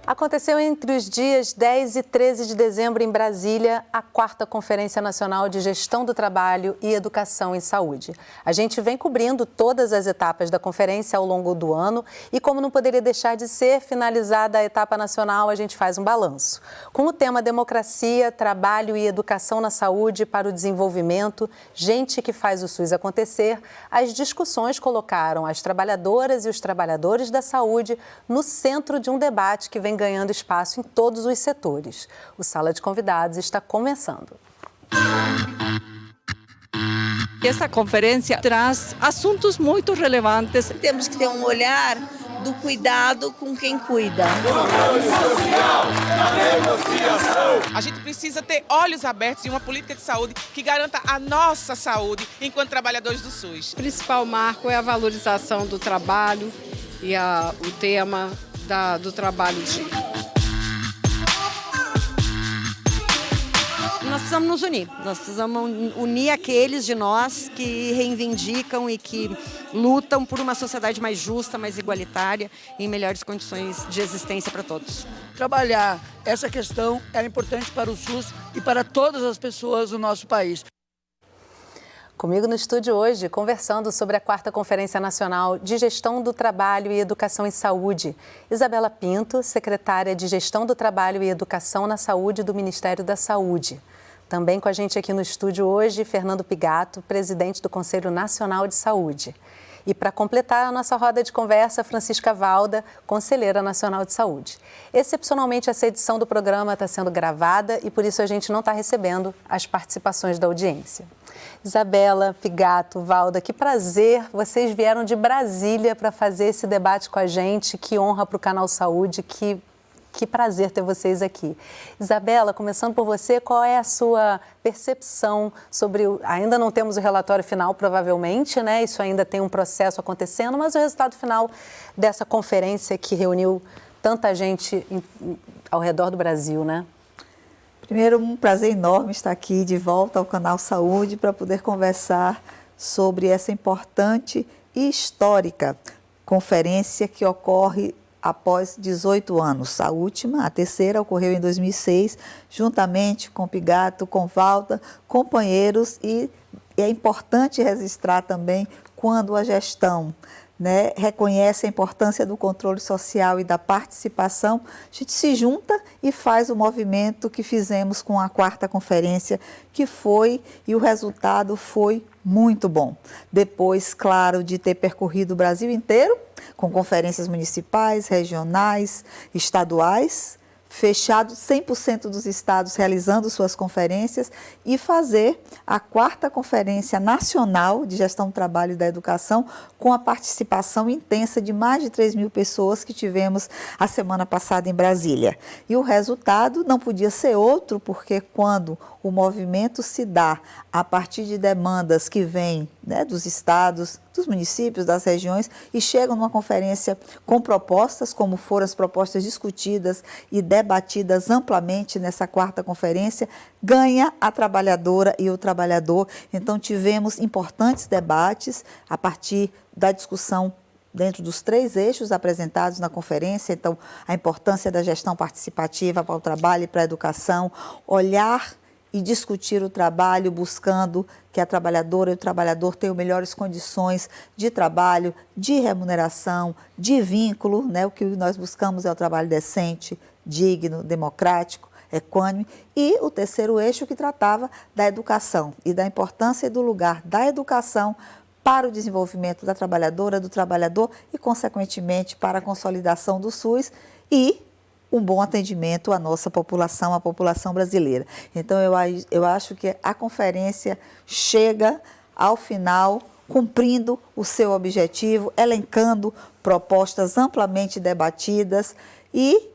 Aconteceu entre os dias 10 e 13 de dezembro em Brasília a 4ª Conferência Nacional de Gestão do Trabalho e Educação em Saúde. A gente vem cobrindo todas as etapas da conferência ao longo do ano e, como não poderia deixar de ser finalizada a etapa nacional, a gente faz um balanço. Com o tema Democracia, Trabalho e Educação na Saúde para o Desenvolvimento, gente que faz o SUS acontecer, as discussões colocaram as trabalhadoras e os trabalhadores da saúde no centro de um debate que vem ganhando espaço em todos os setores. O Sala de Convidados está começando. Essa conferência traz assuntos muito relevantes. Temos que ter um olhar do cuidado com quem cuida. A gente precisa ter olhos abertos e uma política de saúde que garanta a nossa saúde enquanto trabalhadores do SUS. O principal marco é a valorização do trabalho e o tema do trabalho Nós precisamos nos unir, nós precisamos unir aqueles de nós que reivindicam e que lutam por uma sociedade mais justa, mais igualitária e em melhores condições de existência para todos. Trabalhar essa questão é importante para o SUS e para todas as pessoas do nosso país. Comigo no estúdio hoje, conversando sobre a 4ª Conferência Nacional de Gestão do Trabalho e Educação em Saúde, Isabela Pinto, secretária de Gestão do Trabalho e Educação na Saúde do Ministério da Saúde. Também com a gente aqui no estúdio hoje, Fernando Pigato, presidente do Conselho Nacional de Saúde. E para completar a nossa roda de conversa, Francisca Valda, conselheira nacional de saúde. Excepcionalmente, essa edição do programa está sendo gravada e por isso a gente não está recebendo as participações da audiência. Isabela, Pigato, Valda, que prazer, vocês vieram de Brasília para fazer esse debate com a gente, que honra para o Canal Saúde, que prazer ter vocês aqui. Isabela, começando por você, qual é a sua percepção sobre ainda não temos o relatório final, provavelmente, né? Isso ainda tem um processo acontecendo, mas o resultado final dessa conferência que reuniu tanta gente ao redor do Brasil, né? Primeiro, um prazer enorme estar aqui de volta ao Canal Saúde para poder conversar sobre essa importante e histórica conferência que ocorre após 18 anos. A última, a terceira, ocorreu em 2006, juntamente com Pigato, com Valda, companheiros, e é importante registrar também quando a gestão reconhece a importância do controle social e da participação, a gente se junta e faz o movimento que fizemos com a 4ª Conferência, e o resultado foi muito bom. Depois, claro, de ter percorrido o Brasil inteiro, com conferências municipais, regionais, estaduais, fechado 100% dos estados realizando suas conferências, e fazer a 4ª Conferência Nacional de Gestão do Trabalho e da Educação com a participação intensa de mais de 3.000 pessoas que tivemos a semana passada em Brasília. E o resultado não podia ser outro, porque quando o movimento se dá a partir de demandas que vêm dos estados, dos municípios, das regiões, e chegam numa conferência com propostas, como foram as propostas discutidas e debatidas amplamente nessa 4ª Conferência, ganha a trabalhadora e o trabalhador. Então, tivemos importantes debates a partir da discussão dentro dos 3 eixos apresentados na conferência. Então, a importância da gestão participativa para o trabalho e para a educação, olhar e discutir o trabalho, buscando que a trabalhadora e o trabalhador tenham melhores condições de trabalho, de remuneração, de vínculo, O que nós buscamos é o trabalho decente, digno, democrático, equânime. E o 3º eixo, que tratava da educação e da importância do lugar da educação para o desenvolvimento da trabalhadora, do trabalhador e, consequentemente, para a consolidação do SUS e um bom atendimento à nossa população, à população brasileira. Então, eu acho que a conferência chega ao final cumprindo o seu objetivo, elencando propostas amplamente debatidas e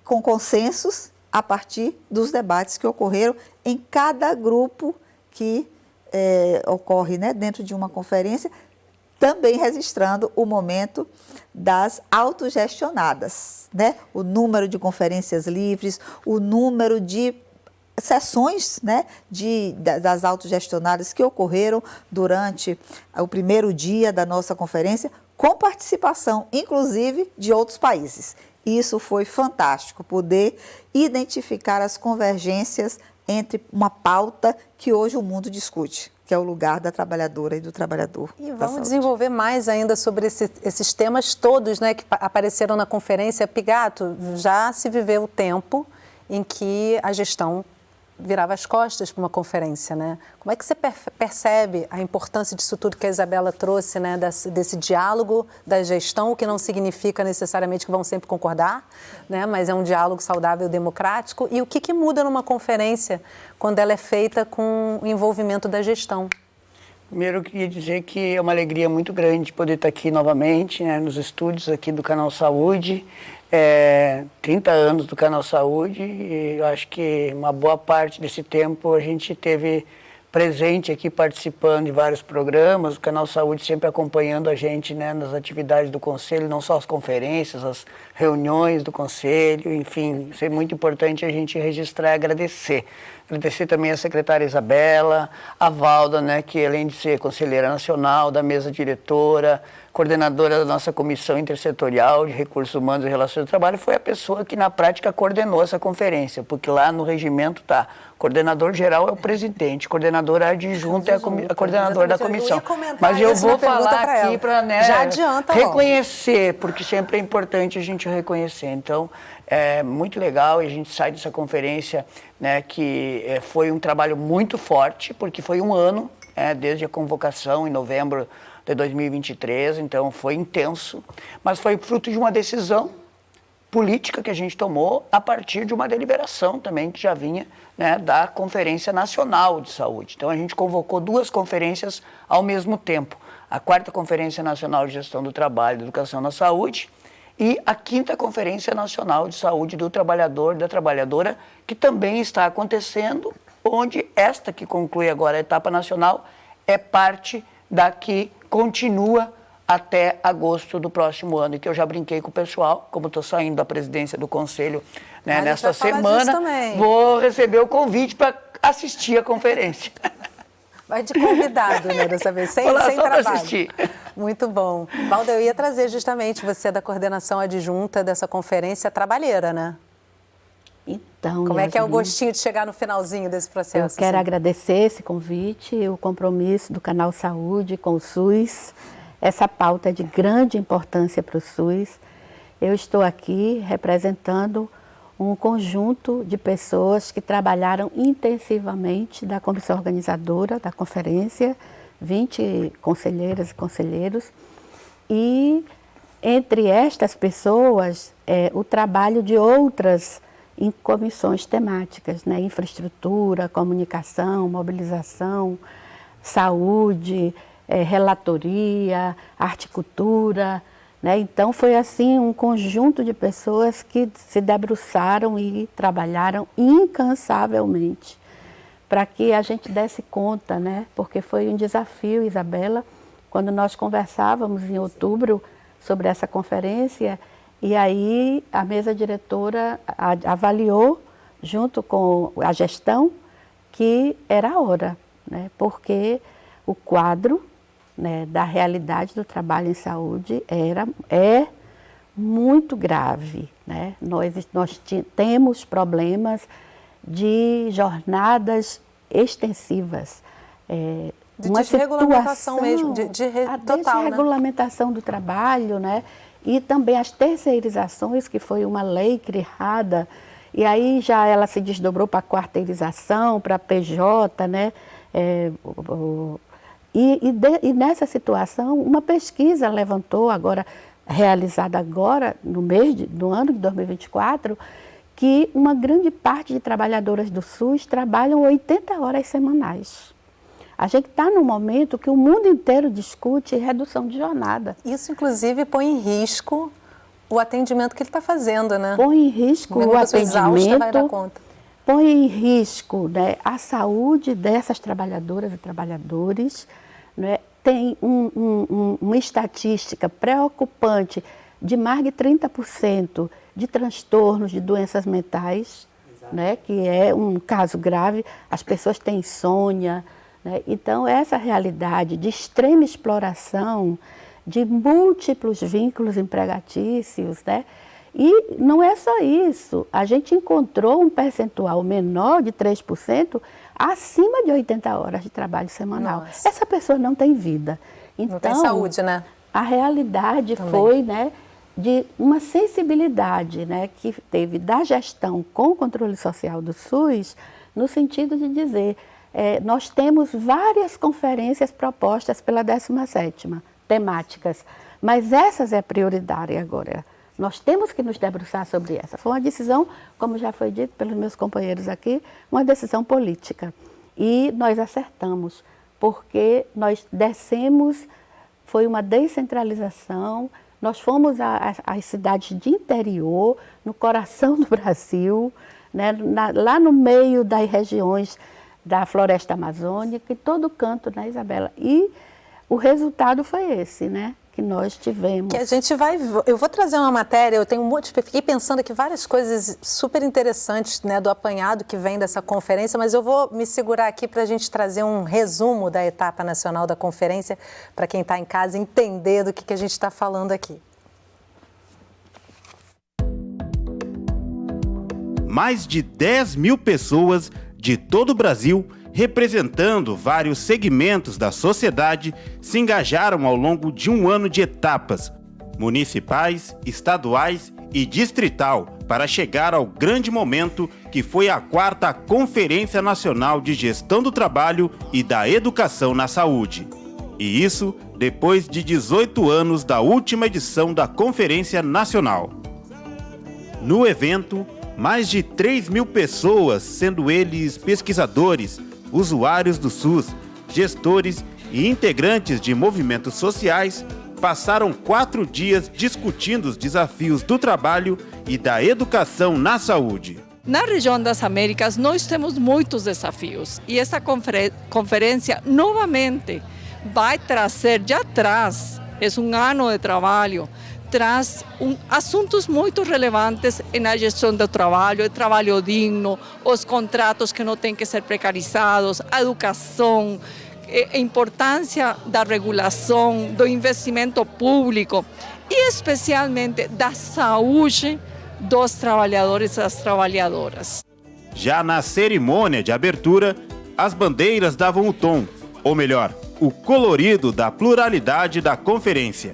com consensos a partir dos debates que ocorreram em cada grupo que ocorre dentro de uma conferência, também registrando o momento das autogestionadas, o número de conferências livres, o número de sessões das autogestionadas que ocorreram durante o primeiro dia da nossa conferência, com participação, inclusive, de outros países. E isso foi fantástico, poder identificar as convergências entre uma pauta que hoje o mundo discute, que é o lugar da trabalhadora e do trabalhador. E vamos desenvolver mais ainda sobre esses temas todos, né, que apareceram na conferência. Pigato, já se viveu o tempo em que a gestão virava as costas para uma conferência, né? Como é que você percebe a importância disso tudo que a Isabela trouxe, né? Desse diálogo da gestão, o que não significa necessariamente que vão sempre concordar, né? Mas é um diálogo saudável e democrático. E o que muda numa conferência quando ela é feita com o envolvimento da gestão? Primeiro, eu queria dizer que é uma alegria muito grande poder estar aqui novamente, né, nos estúdios aqui do Canal Saúde. 30 anos do Canal Saúde, e eu acho que uma boa parte desse tempo a gente teve presente aqui, participando de vários programas, o Canal Saúde sempre acompanhando a gente, né, nas atividades do Conselho, não só as conferências, as reuniões do Conselho, enfim, isso é muito importante a gente registrar e agradecer. Agradecer também a secretária Isabela, a Valda, né, que além de ser conselheira nacional, da mesa diretora, coordenadora da nossa Comissão Intersetorial de Recursos Humanos e Relações do Trabalho, foi a pessoa que na prática coordenou essa conferência, porque lá no regimento está, coordenador geral é o presidente, coordenadora adjunta é a coordenadora da comissão. Mas eu vou falar aqui para, né, reconhecer, porque sempre é importante a gente reconhecer. Então, é muito legal e a gente sai dessa conferência, né, que foi um trabalho muito forte, porque foi um ano, desde a convocação em novembro de 2023, então foi intenso, mas foi fruto de uma decisão política que a gente tomou a partir de uma deliberação também que já vinha, né, da Conferência Nacional de Saúde. Então a gente convocou 2 conferências ao mesmo tempo, a 4ª Conferência Nacional de Gestão do Trabalho e Educação na Saúde e a 5ª Conferência Nacional de Saúde do Trabalhador e da Trabalhadora, que também está acontecendo, onde esta que conclui agora a etapa nacional é parte da que continua até agosto do próximo ano, e que eu já brinquei com o pessoal, como estou saindo da presidência do Conselho, né, nesta semana, vou receber o convite para assistir a conferência. Vai de convidado, né, dessa vez, sem trabalho. Assistir. Muito bom. Valda, eu ia trazer justamente você da coordenação adjunta dessa conferência trabalheira, né? Então, como é que é o gostinho de chegar no finalzinho desse processo? Eu quero agradecer esse convite, o compromisso do Canal Saúde com o SUS. Essa pauta é de grande importância para o SUS. Eu estou aqui representando um conjunto de pessoas que trabalharam intensivamente da comissão organizadora da conferência, 20 conselheiras e conselheiros, e entre estas pessoas o trabalho de outras em comissões temáticas, né? Infraestrutura, comunicação, mobilização, saúde, relatoria, horticultura, né? Então foi assim um conjunto de pessoas que se debruçaram e trabalharam incansavelmente para que a gente desse conta, né? Porque foi um desafio, Isabela, quando nós conversávamos em outubro sobre essa conferência. E aí a mesa diretora avaliou, junto com a gestão, que era a hora, né? Porque o quadro, né, da realidade do trabalho em saúde é muito grave, né? Nós temos problemas de jornadas extensivas. De desregulamentação mesmo, total, desregulamentação, né? Do trabalho, né? E também as terceirizações, que foi uma lei criada, e aí já ela se desdobrou para a quarteirização, para a PJ, né? E nessa situação, uma pesquisa levantou, realizada agora, no ano de 2024, que uma grande parte de trabalhadoras do SUS trabalham 80 horas semanais. A gente está num momento que o mundo inteiro discute redução de jornada. Isso, inclusive, põe em risco o atendimento que ele está fazendo, né? Põe em risco o atendimento, vai dar conta. Põe em risco, né, a saúde dessas trabalhadoras e trabalhadores, né? Tem uma estatística preocupante de mais de 30% de transtornos de doenças mentais, né, que é um caso grave. As pessoas têm insônia, né? Então, essa realidade de extrema exploração, de múltiplos vínculos empregatícios, né? E não é só isso, a gente encontrou um percentual menor de 3% acima de 80 horas de trabalho semanal. Nossa. Essa pessoa não tem vida. Então, não tem saúde, né? A realidade Também. foi, né, de uma sensibilidade, né, que teve da gestão com o controle social do SUS, no sentido de dizer, nós temos várias conferências propostas pela 17ª, temáticas, mas essas é prioritária agora. Nós temos que nos debruçar sobre essa. Foi uma decisão, como já foi dito pelos meus companheiros aqui, uma decisão política. E nós acertamos, porque nós descemos, foi uma descentralização, nós fomos às cidades de interior, no coração do Brasil, né, lá no meio das regiões da floresta amazônica, em todo canto, né, Isabela? E o resultado foi esse, né? Que nós tivemos. Que a gente vai... Eu vou trazer uma matéria, eu tenho um monte... Fiquei pensando aqui várias coisas super interessantes, né, do apanhado que vem dessa conferência, mas eu vou me segurar aqui para a gente trazer um resumo da etapa nacional da conferência, para quem está em casa entender do que a gente está falando aqui. Mais de 10 mil pessoas de todo o Brasil, representando vários segmentos da sociedade, se engajaram ao longo de um ano de etapas municipais, estaduais e distrital para chegar ao grande momento que foi a 4ª Conferência Nacional de Gestão do Trabalho e da Educação na Saúde. E isso depois de 18 anos da última edição da Conferência Nacional. No evento, mais de 3 mil pessoas, sendo eles pesquisadores, usuários do SUS, gestores e integrantes de movimentos sociais, passaram 4 dias discutindo os desafios do trabalho e da educação na saúde. Na região das Américas, nós temos muitos desafios e essa conferência, novamente, vai trazer, já traz, é um ano de trabalho, traz assuntos muito relevantes na gestão do trabalho, o trabalho digno, os contratos que não têm que ser precarizados, a educação, a importância da regulação, do investimento público e especialmente da saúde dos trabalhadores e das trabalhadoras. Já na cerimônia de abertura, as bandeiras davam o tom, ou melhor, o colorido da pluralidade da conferência.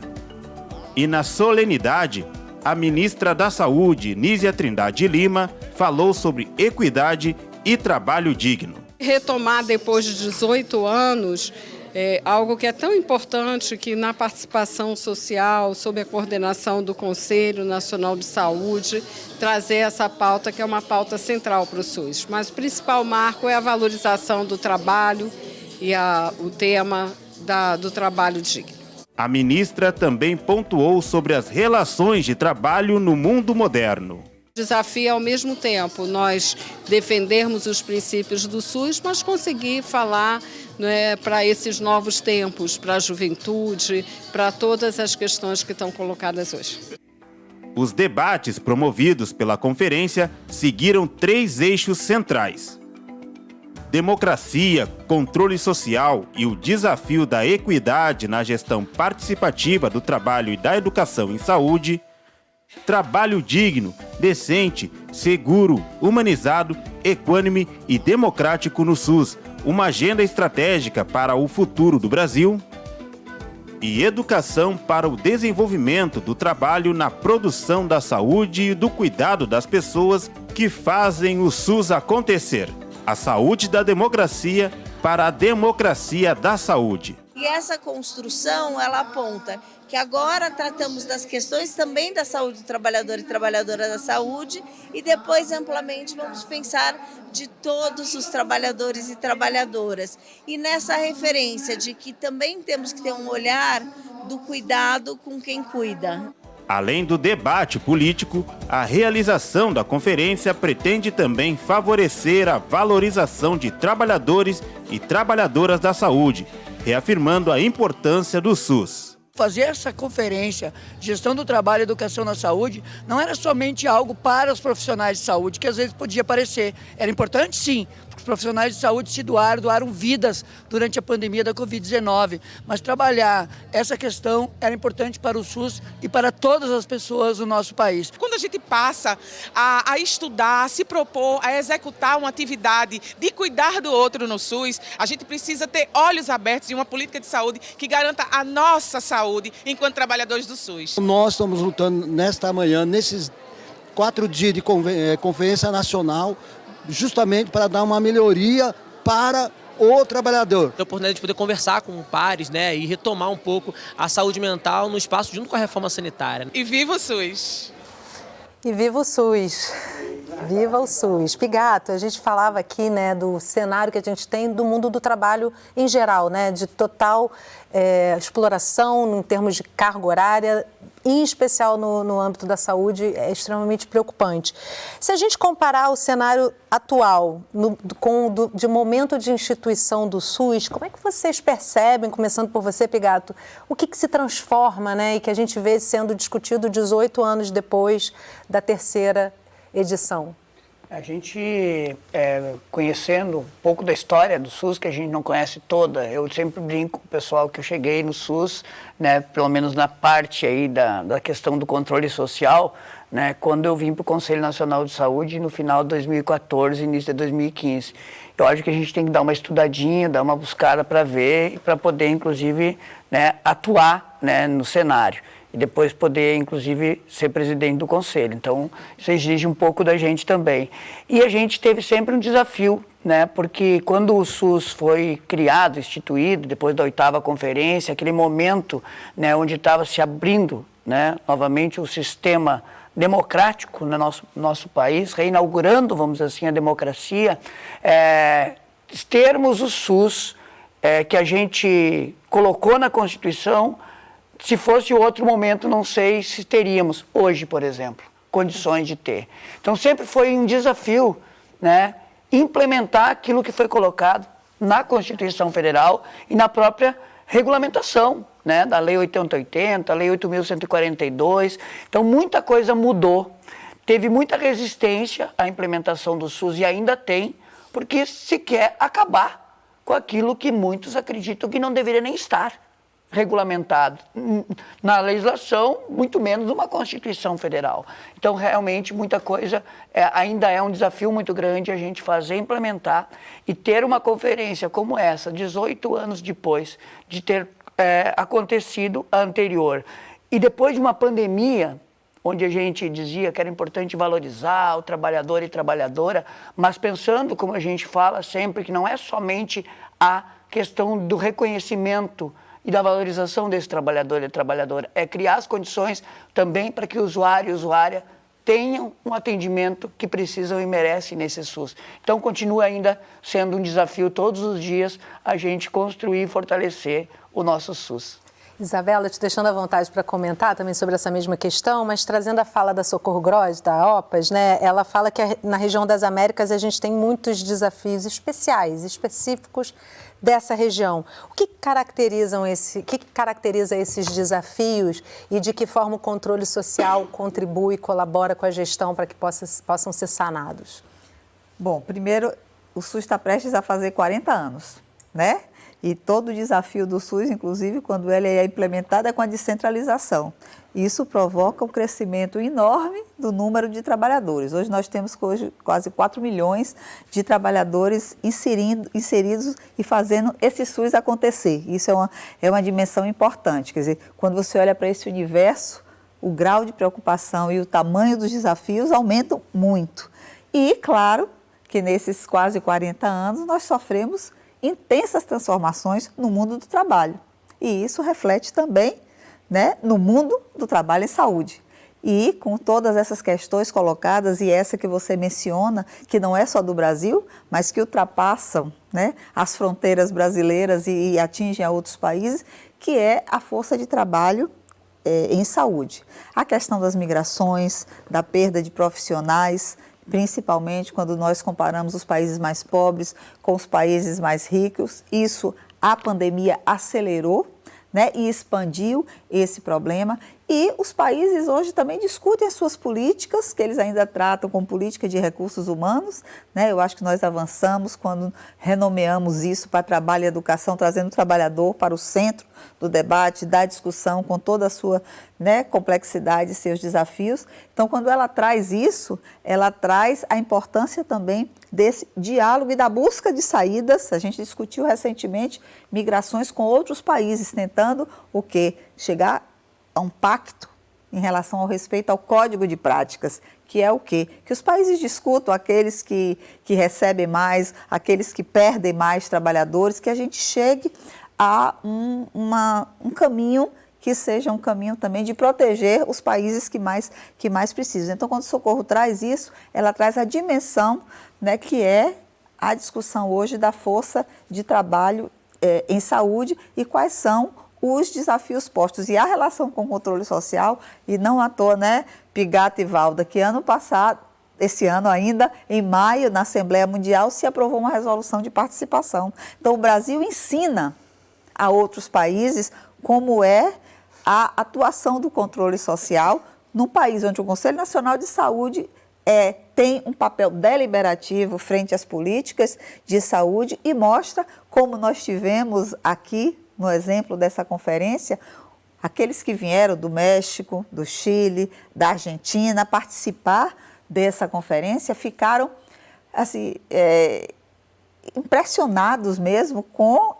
E na solenidade, a ministra da Saúde, Nízia Trindade Lima, falou sobre equidade e trabalho digno. Retomar depois de 18 anos algo que é tão importante, que na participação social, sob a coordenação do Conselho Nacional de Saúde, trazer essa pauta que é uma pauta central para o SUS. Mas o principal marco é a valorização do trabalho e o tema do trabalho digno. A ministra também pontuou sobre as relações de trabalho no mundo moderno. O desafio é, ao mesmo tempo, nós defendermos os princípios do SUS, mas conseguir falar, né, para esses novos tempos, para a juventude, para todas as questões que estão colocadas hoje. Os debates promovidos pela conferência seguiram 3 eixos centrais: democracia, controle social e o desafio da equidade na gestão participativa do trabalho e da educação em saúde; trabalho digno, decente, seguro, humanizado, equânime e democrático no SUS, uma agenda estratégica para o futuro do Brasil; e educação para o desenvolvimento do trabalho na produção da saúde e do cuidado das pessoas que fazem o SUS acontecer. A saúde da democracia para a democracia da saúde. E essa construção, ela aponta que agora tratamos das questões também da saúde do trabalhador e trabalhadora da saúde e depois amplamente vamos pensar de todos os trabalhadores e trabalhadoras. E nessa referência de que também temos que ter um olhar do cuidado com quem cuida. Além do debate político, a realização da conferência pretende também favorecer a valorização de trabalhadores e trabalhadoras da saúde, reafirmando a importância do SUS. Fazer essa conferência, Gestão do Trabalho e Educação na Saúde, não era somente algo para os profissionais de saúde, que às vezes podia parecer. Era importante, sim, porque Os profissionais de saúde se doaram vidas durante a pandemia da Covid-19. Mas trabalhar essa questão era importante para o SUS e para todas as pessoas do nosso país. Quando a gente passa a estudar, a se propor, a executar uma atividade de cuidar do outro no SUS, a gente precisa ter olhos abertos e uma política de saúde que garanta a nossa saúde enquanto trabalhadores do SUS. Nós estamos lutando nesta manhã, nesses 4 dias de conferência nacional, justamente para dar uma melhoria para o trabalhador. A oportunidade de poder conversar com pares, né, e retomar um pouco a saúde mental no espaço junto com a reforma sanitária. E viva o SUS! E viva o SUS! Viva o SUS! Pigato, a gente falava aqui, né, do cenário que a gente tem do mundo do trabalho em geral, né, de total exploração em termos de carga horária, em especial no âmbito da saúde, é extremamente preocupante. Se a gente comparar o cenário atual de momento de instituição do SUS, como é que vocês percebem, começando por você, Pigato, o que se transforma, né, e que a gente vê sendo discutido 18 anos depois da 3ª edição? A gente, conhecendo um pouco da história do SUS, que a gente não conhece toda, eu sempre brinco com o pessoal que eu cheguei no SUS, né, pelo menos na parte aí da questão do controle social, né, quando eu vim para o Conselho Nacional de Saúde no final de 2014, início de 2015. Eu acho que a gente tem que dar uma estudadinha, dar uma buscada para ver, para poder, inclusive, né, atuar, né, no cenário. E depois poder, inclusive, ser presidente do conselho. Então, isso exige um pouco da gente também. E a gente teve sempre um desafio, né? Porque quando o SUS foi criado, instituído, depois da 8ª conferência, aquele momento, né, onde estava se abrindo, né, novamente o sistema democrático no nosso país, reinaugurando, vamos dizer assim, a democracia, termos o SUS que a gente colocou na Constituição. Se fosse outro momento, não sei se teríamos, hoje, por exemplo, condições de ter. Então, sempre foi um desafio, né, implementar aquilo que foi colocado na Constituição Federal e na própria regulamentação, né, da Lei 8080, Lei 8.142. Então, muita coisa mudou. Teve muita resistência à implementação do SUS e ainda tem, porque se quer acabar com aquilo que muitos acreditam que não deveria nem estar regulamentado na legislação, muito menos numa Constituição Federal. Então, realmente, muita coisa ainda é um desafio muito grande a gente fazer, implementar e ter uma conferência como essa, 18 anos depois de ter acontecido a anterior. E depois de uma pandemia, onde a gente dizia que era importante valorizar o trabalhador e trabalhadora, mas pensando, como a gente fala sempre, que não é somente a questão do reconhecimento e da valorização desse trabalhador e trabalhadora, é criar as condições também para que o usuário e a usuária tenham um atendimento que precisam e merecem nesse SUS. Então, continua ainda sendo um desafio todos os dias a gente construir e fortalecer o nosso SUS. Isabela, te deixando à vontade para comentar também sobre essa mesma questão, mas trazendo a fala da Socorro Gross, da OPAS, né? Ela fala que na região das Américas a gente tem muitos desafios especiais, específicos dessa região. O que caracteriza esses desafios e de que forma o controle social contribui e colabora com a gestão para que possam ser sanados? Bom, primeiro, o SUS está prestes a fazer 40 anos, né? E todo o desafio do SUS, inclusive, quando ele é implementado, é com a descentralização. Isso provoca um crescimento enorme do número de trabalhadores. Hoje nós temos quase 4 milhões de trabalhadores inseridos e fazendo esse SUS acontecer. Isso é uma dimensão importante. Quer dizer, quando você olha para esse universo, o grau de preocupação e o tamanho dos desafios aumentam muito. E, claro, que nesses quase 40 anos nós sofremos intensas transformações no mundo do trabalho. E isso reflete também, né, no mundo do trabalho e saúde. E com todas essas questões colocadas, e essa que você menciona, que não é só do Brasil, mas que ultrapassam, né, as fronteiras brasileiras e atingem a outros países, que é a força de trabalho em saúde. A questão das migrações, da perda de profissionais, principalmente quando nós comparamos os países mais pobres com os países mais ricos. Isso a pandemia acelerou, né, e expandiu esse problema. E os países hoje também discutem as suas políticas, que eles ainda tratam como política de recursos humanos, né? Eu acho que nós avançamos quando renomeamos isso para trabalho e educação, trazendo o trabalhador para o centro do debate, da discussão, com toda a sua, né, complexidade e seus desafios. Então, quando ela traz isso, ela traz a importância também desse diálogo e da busca de saídas. A gente discutiu recentemente migrações com outros países, tentando o quê? Chegar a um pacto em relação ao respeito ao código de práticas, que é o quê? Que os países discutam, aqueles que recebem mais, aqueles que perdem mais trabalhadores, que a gente chegue a um caminho que seja um caminho também de proteger os países que mais precisam. Então, quando o Socorro traz isso, ela traz a dimensão, né, que é a discussão hoje da força de trabalho em saúde e quais são os desafios postos. E a relação com o controle social, e não à toa, né, Pigato e Valda, que ano passado, esse ano ainda, em maio, na Assembleia Mundial, se aprovou uma resolução de participação. Então, o Brasil ensina a outros países como é a atuação do controle social num país onde o Conselho Nacional de Saúde tem um papel deliberativo frente às políticas de saúde e mostra como nós tivemos aqui, no exemplo dessa conferência, aqueles que vieram do México, do Chile, da Argentina, participar dessa conferência, ficaram assim, impressionados mesmo com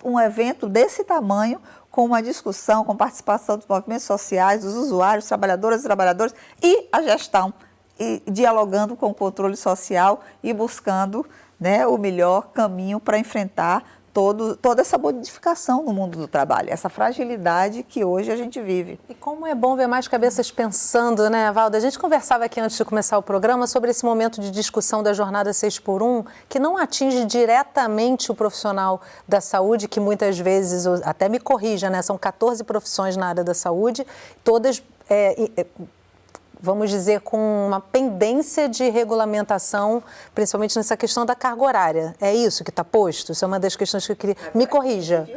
um evento desse tamanho, com uma discussão, com participação dos movimentos sociais, dos usuários, trabalhadoras e trabalhadores e a gestão, e dialogando com o controle social e buscando, né, o melhor caminho para enfrentar toda essa modificação no mundo do trabalho, essa fragilidade que hoje a gente vive. E como é bom ver mais cabeças pensando, né, Valda? A gente conversava aqui antes de começar o programa sobre esse momento de discussão da jornada 6x1, que não atinge diretamente o profissional da saúde, que muitas vezes, até me corrija, né, são 14 profissões na área da saúde, todas vamos dizer, com uma pendência de regulamentação, principalmente nessa questão da carga horária. É isso que está posto? Isso é uma das questões que eu queria... Me corrija.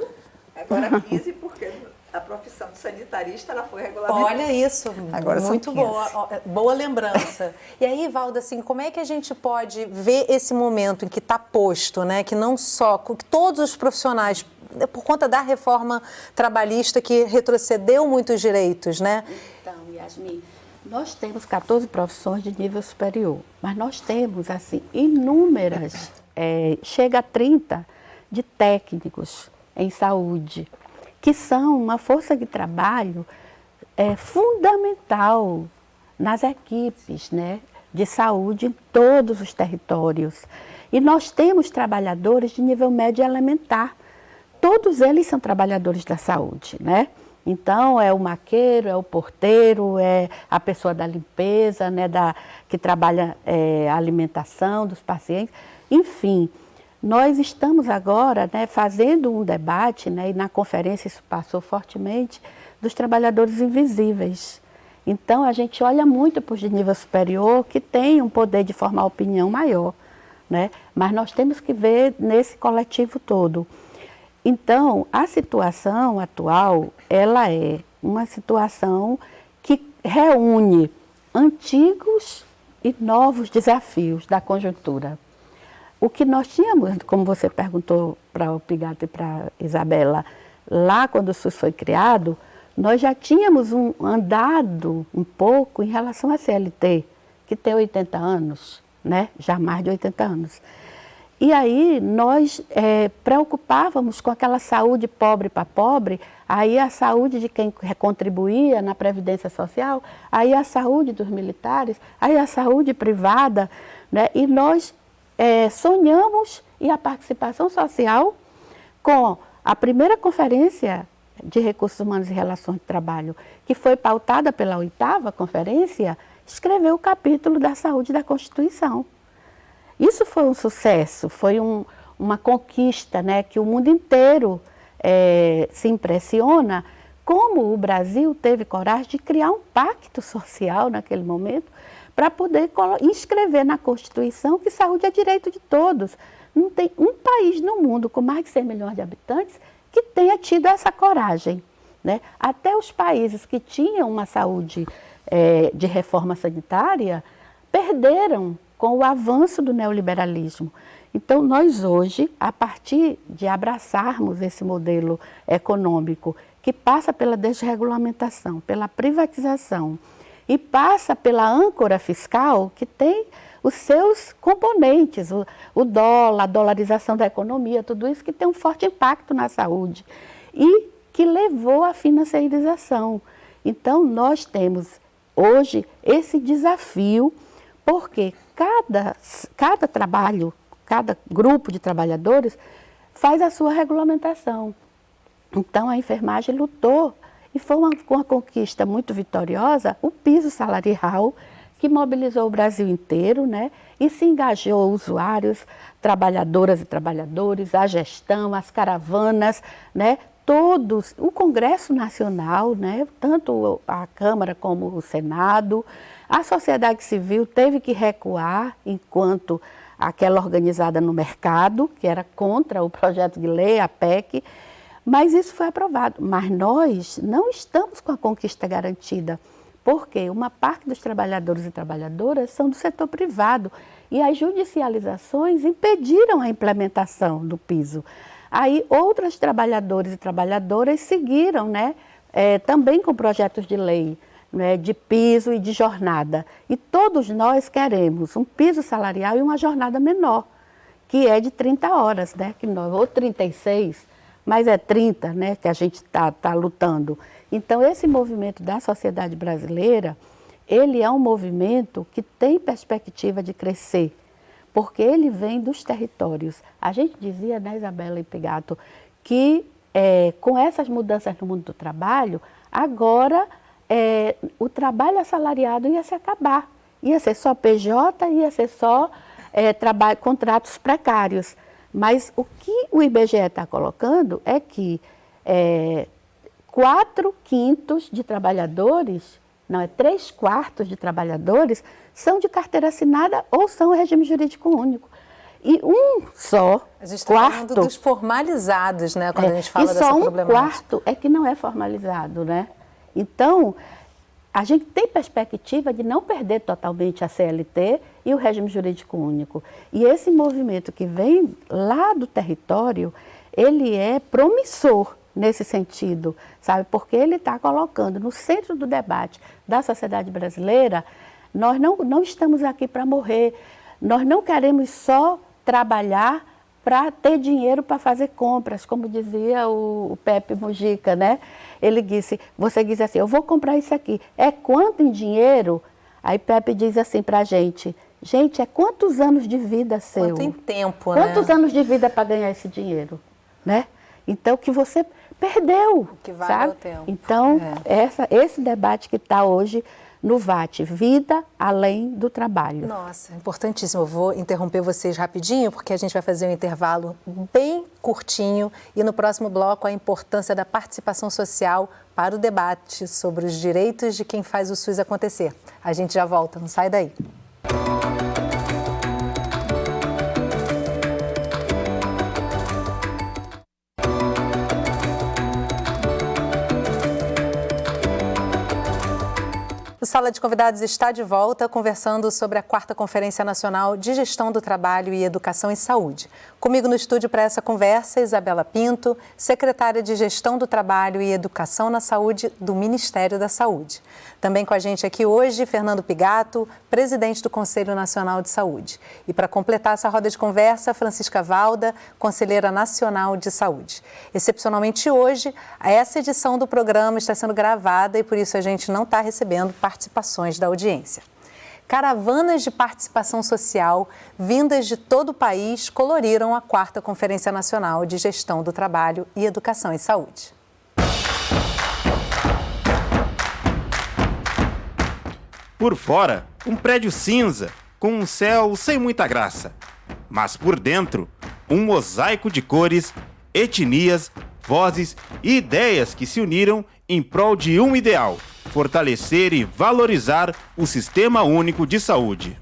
Agora 15, porque a profissão de sanitarista ela foi regulamentada. Olha isso, agora muito boa lembrança. E aí, Valda, assim, como é que a gente pode ver esse momento em que está posto, né? Que não só, que todos os profissionais, por conta da reforma trabalhista que retrocedeu muitos direitos, né? Então, Yasmin, nós temos 14 profissões de nível superior, mas nós temos, assim, inúmeras, chega a 30 de técnicos em saúde, que são uma força de trabalho fundamental nas equipes, né, de saúde em todos os territórios. E nós temos trabalhadores de nível médio elementar. Todos eles são trabalhadores da saúde, né? Então, é o maqueiro, é o porteiro, é a pessoa da limpeza, né, que trabalha a alimentação dos pacientes. Enfim, nós estamos agora, né, fazendo um debate, né, e na conferência isso passou fortemente, dos trabalhadores invisíveis. Então, a gente olha muito para os de nível superior, que tem um poder de formar opinião maior, né? Mas nós temos que ver nesse coletivo todo. Então, a situação atual, ela é uma situação que reúne antigos e novos desafios da conjuntura. O que nós tínhamos, como você perguntou para o Pigato e para a Isabela, lá quando o SUS foi criado, nós já tínhamos andado um pouco em relação à CLT, que tem 80 anos, né? Já mais de 80 anos. E aí nós preocupávamos com aquela saúde pobre para pobre, aí a saúde de quem contribuía na Previdência Social, aí a saúde dos militares, aí a saúde privada, né? E nós sonhamos e a participação social com a primeira conferência de Recursos Humanos e Relações de Trabalho, que foi pautada pela 8ª conferência, escreveu o capítulo da saúde da Constituição. Isso foi um sucesso, foi uma conquista, né, que o mundo inteiro se impressiona, como o Brasil teve coragem de criar um pacto social naquele momento para poder inscrever na Constituição que saúde é direito de todos. Não tem um país no mundo com mais de 100 milhões de habitantes que tenha tido essa coragem, né? Até os países que tinham uma saúde de reforma sanitária perderam com o avanço do neoliberalismo. Então, nós hoje, a partir de abraçarmos esse modelo econômico que passa pela desregulamentação, pela privatização e passa pela âncora fiscal, que tem os seus componentes, o dólar, a dolarização da economia, tudo isso que tem um forte impacto na saúde e que levou à financiarização. Então, nós temos hoje esse desafio, porque cada trabalho, cada grupo de trabalhadores faz a sua regulamentação. Então, a enfermagem lutou e foi uma conquista muito vitoriosa, o piso salarial, que mobilizou o Brasil inteiro, né? E se engajou usuários, trabalhadoras e trabalhadores, a gestão, as caravanas, né? Todos, o Congresso Nacional, né? Tanto a Câmara como o Senado, a sociedade civil teve que recuar enquanto aquela organizada no mercado, que era contra o projeto de lei, a PEC, mas isso foi aprovado. Mas nós não estamos com a conquista garantida, porque uma parte dos trabalhadores e trabalhadoras são do setor privado e as judicializações impediram a implementação do piso. Aí outros trabalhadores e trabalhadoras seguiram, né, também com projetos de lei, né, de piso e de jornada. E todos nós queremos um piso salarial e uma jornada menor, que é de 30 horas, né, ou 36, mas é 30, né, que a gente está lutando. Então, esse movimento da sociedade brasileira, ele é um movimento que tem perspectiva de crescer, porque ele vem dos territórios. A gente dizia, né, Isabela e Pigato, que com essas mudanças no mundo do trabalho, agora o trabalho assalariado ia se acabar. Ia ser só PJ, ia ser só contratos precários. Mas o que o IBGE está colocando é que 4/5 de trabalhadores, não, 3/4 de trabalhadores são de carteira assinada ou são regime jurídico único. E um só a gente está falando dos formalizados, né, quando a gente fala dessa problemática. E só 1/4 é que não é formalizado, né? Então, a gente tem perspectiva de não perder totalmente a CLT e o regime jurídico único. E esse movimento que vem lá do território, ele é promissor nesse sentido, sabe? Porque ele está colocando no centro do debate da sociedade brasileira, nós não estamos aqui para morrer, nós não queremos só trabalhar para ter dinheiro para fazer compras, como dizia o Pepe Mujica, né? Ele disse, você diz assim, eu vou comprar isso aqui, é quanto em dinheiro? Aí Pepe diz assim para a gente, é quantos anos de vida seu? Quanto em tempo, né? Quantos anos de vida para ganhar esse dinheiro, né? Então, que você perdeu, que vale sabe? O tempo. Então, esse debate que está hoje no VAT, vida além do trabalho. Nossa, importantíssimo. Eu vou interromper vocês rapidinho, porque a gente vai fazer um intervalo bem curtinho e no próximo bloco a importância da participação social para o debate sobre os direitos de quem faz o SUS acontecer. A gente já volta, não sai daí. O Sala de Convidados está de volta conversando sobre a 4ª Conferência Nacional de Gestão do Trabalho e Educação em Saúde. Comigo no estúdio para essa conversa, Isabela Pinto, secretária de Gestão do Trabalho e Educação na Saúde do Ministério da Saúde. Também com a gente aqui hoje, Fernando Pigato, presidente do Conselho Nacional de Saúde. E para completar essa roda de conversa, Francisca Valda, conselheira nacional de saúde. Excepcionalmente hoje, essa edição do programa está sendo gravada e por isso a gente não está recebendo participações da audiência. Caravanas de participação social vindas de todo o país coloriram a 4ª Conferência Nacional de Gestão do Trabalho e Educação em Saúde. Por fora, um prédio cinza, com um céu sem muita graça. Mas por dentro, um mosaico de cores, etnias, vozes e ideias que se uniram em prol de um ideal: fortalecer e valorizar o Sistema Único de Saúde.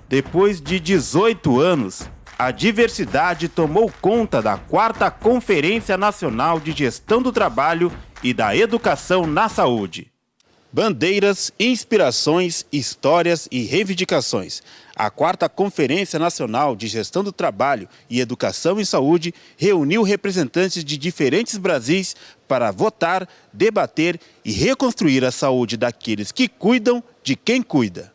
Depois de 18 anos, a diversidade tomou conta da 4ª Conferência Nacional de Gestão do Trabalho e da Educação na Saúde. Bandeiras, inspirações, histórias e reivindicações. A 4ª Conferência Nacional de Gestão do Trabalho e Educação em Saúde reuniu representantes de diferentes Brasis para votar, debater e reconstruir a saúde daqueles que cuidam de quem cuida.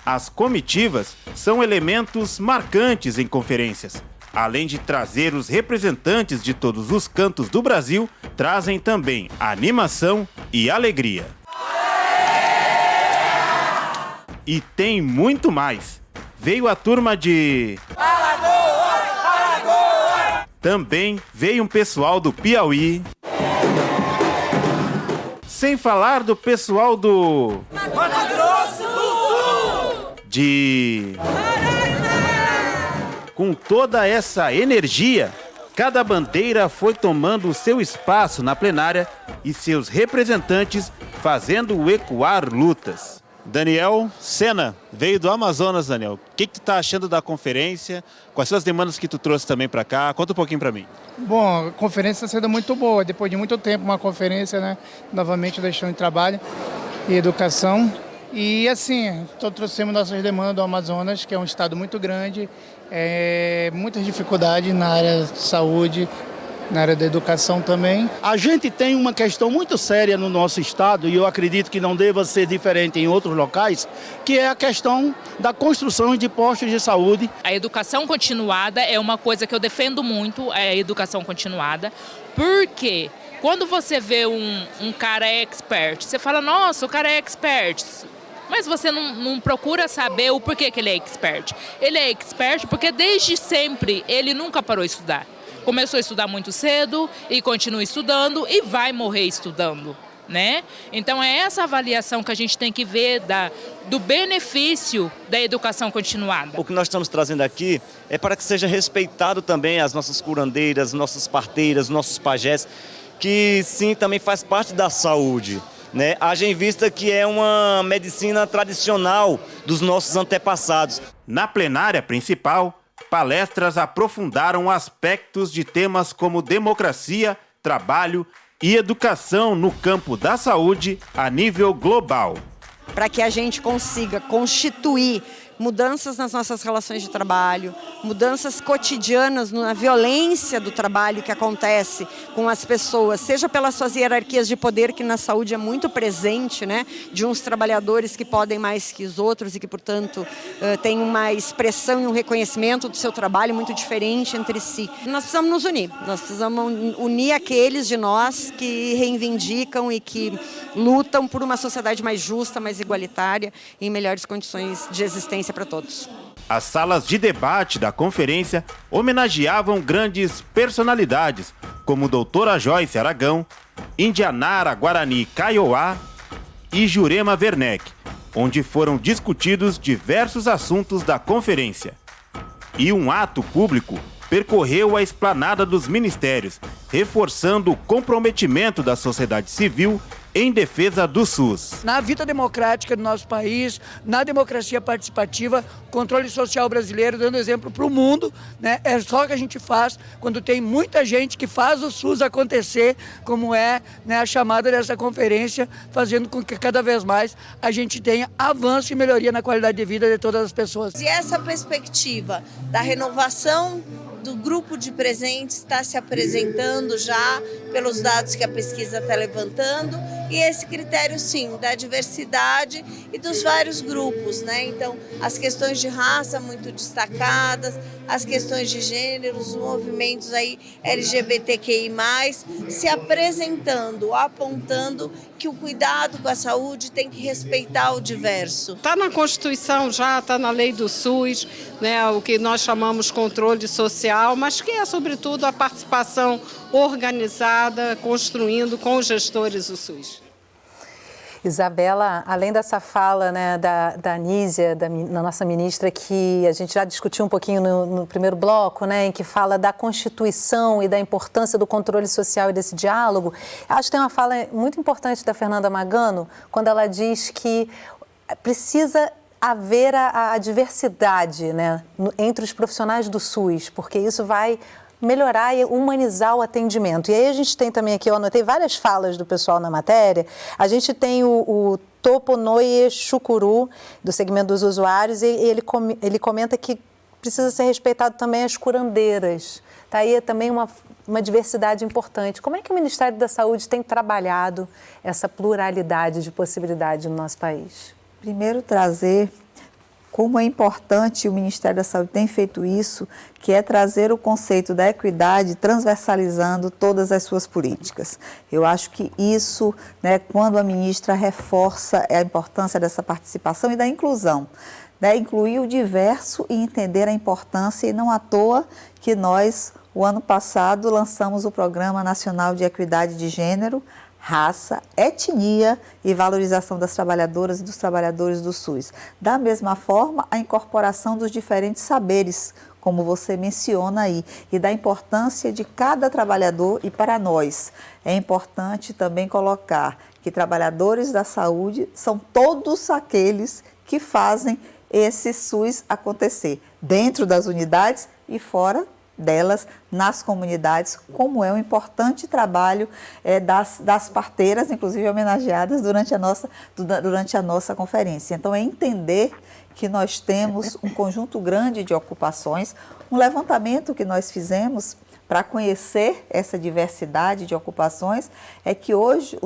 As comitivas são elementos marcantes em conferências. Além de trazer os representantes de todos os cantos do Brasil, trazem também animação e alegria. E tem muito mais. Veio a turma de... Alagoas! Também veio um pessoal do Piauí. Sem falar do pessoal do... Mato Grosso do Sul! De... Com toda essa energia, cada bandeira foi tomando o seu espaço na plenária e seus representantes fazendo ecoar lutas. Daniel Sena, veio do Amazonas, Daniel. O que tu tá achando da conferência? Quais são as demandas que tu trouxe também para cá? Conta um pouquinho para mim. Bom, a conferência está sendo muito boa. Depois de muito tempo, uma conferência, né? Novamente da gestão de trabalho e educação. E assim, trouxemos nossas demandas do Amazonas, que é um estado muito grande, muitas dificuldades na área de saúde, na área da educação também. A gente tem uma questão muito séria no nosso estado, e eu acredito que não deva ser diferente em outros locais, que é a questão da construção de postos de saúde. A educação continuada é uma coisa que eu defendo muito, a educação continuada, porque quando você vê um cara expert, você fala, nossa, o cara é expert. Mas você não procura saber o porquê que ele é expert. Ele é expert porque desde sempre ele nunca parou de estudar. Começou a estudar muito cedo e continua estudando e vai morrer estudando, né? Então é essa avaliação que a gente tem que ver do benefício da educação continuada. O que nós estamos trazendo aqui é para que seja respeitado também as nossas curandeiras, nossas parteiras, nossos pajés, que sim, também faz parte da saúde. Né? Haja em vista que é uma medicina tradicional dos nossos antepassados. Na plenária principal, palestras aprofundaram aspectos de temas como democracia, trabalho e educação no campo da saúde a nível global. Para que a gente consiga constituir mudanças nas nossas relações de trabalho, mudanças cotidianas na violência do trabalho que acontece com as pessoas, seja pelas suas hierarquias de poder, que na saúde é muito presente, né? De uns trabalhadores que podem mais que os outros e que, portanto, têm uma expressão e um reconhecimento do seu trabalho muito diferente entre si. Nós precisamos nos unir, nós precisamos unir aqueles de nós que reivindicam e que lutam por uma sociedade mais justa, mais igualitária e em melhores condições de existência para todos. As salas de debate da conferência homenageavam grandes personalidades, como doutora Joyce Aragão, Indianara Guarani Kaiowá e Jurema Werneck, onde foram discutidos diversos assuntos da conferência. E um ato público percorreu a esplanada dos ministérios, reforçando o comprometimento da sociedade civil em defesa do SUS. Na vida democrática do nosso país, na democracia participativa, controle social brasileiro, dando exemplo para o mundo, né? É só o que a gente faz quando tem muita gente que faz o SUS acontecer, como é, né, a chamada dessa conferência, fazendo com que cada vez mais a gente tenha avanço e melhoria na qualidade de vida de todas as pessoas. E essa perspectiva da renovação do grupo de presentes está se apresentando já pelos dados que a pesquisa está levantando, e esse critério, sim, da diversidade e dos vários grupos, né? Então, as questões de raça muito destacadas, as questões de gênero, os movimentos aí LGBTQI+, se apresentando, apontando que o cuidado com a saúde tem que respeitar o diverso. Está na Constituição já, está na lei do SUS, né, o que nós chamamos controle social, mas que é, sobretudo, a participação organizada, construindo com os gestores do SUS. Isabela, além dessa fala, né, da Anísia, da nossa ministra, que a gente já discutiu um pouquinho no primeiro bloco, né, em que fala da Constituição e da importância do controle social e desse diálogo, acho que tem uma fala muito importante da Fernanda Magano, quando ela diz que precisa haver a diversidade, né, entre os profissionais do SUS, porque isso vai melhorar e humanizar o atendimento. E aí a gente tem também aqui, eu anotei várias falas do pessoal na matéria, a gente tem o Toponoye Chukuru, do segmento dos usuários, e ele comenta que precisa ser respeitado também as curandeiras. Está aí também uma diversidade importante. Como é que o Ministério da Saúde tem trabalhado essa pluralidade de possibilidades no nosso país? Primeiro, trazer como é importante, o Ministério da Saúde tem feito isso, que é trazer o conceito da equidade transversalizando todas as suas políticas. Eu acho que isso, né, quando a ministra reforça a importância dessa participação e da inclusão, né, incluir o diverso e entender a importância, e não à toa que nós, o ano passado, lançamos o Programa Nacional de Equidade de Gênero, Raça, Etnia e Valorização das Trabalhadoras e dos Trabalhadores do SUS. Da mesma forma, a incorporação dos diferentes saberes, como você menciona aí, e da importância de cada trabalhador. E para nós, é importante também colocar que trabalhadores da saúde são todos aqueles que fazem esse SUS acontecer, dentro das unidades e fora delas, nas comunidades, como é um importante trabalho das parteiras, inclusive homenageadas durante a nossa conferência. Então, é entender que nós temos um conjunto grande de ocupações, um levantamento que nós fizemos para conhecer essa diversidade de ocupações, é que hoje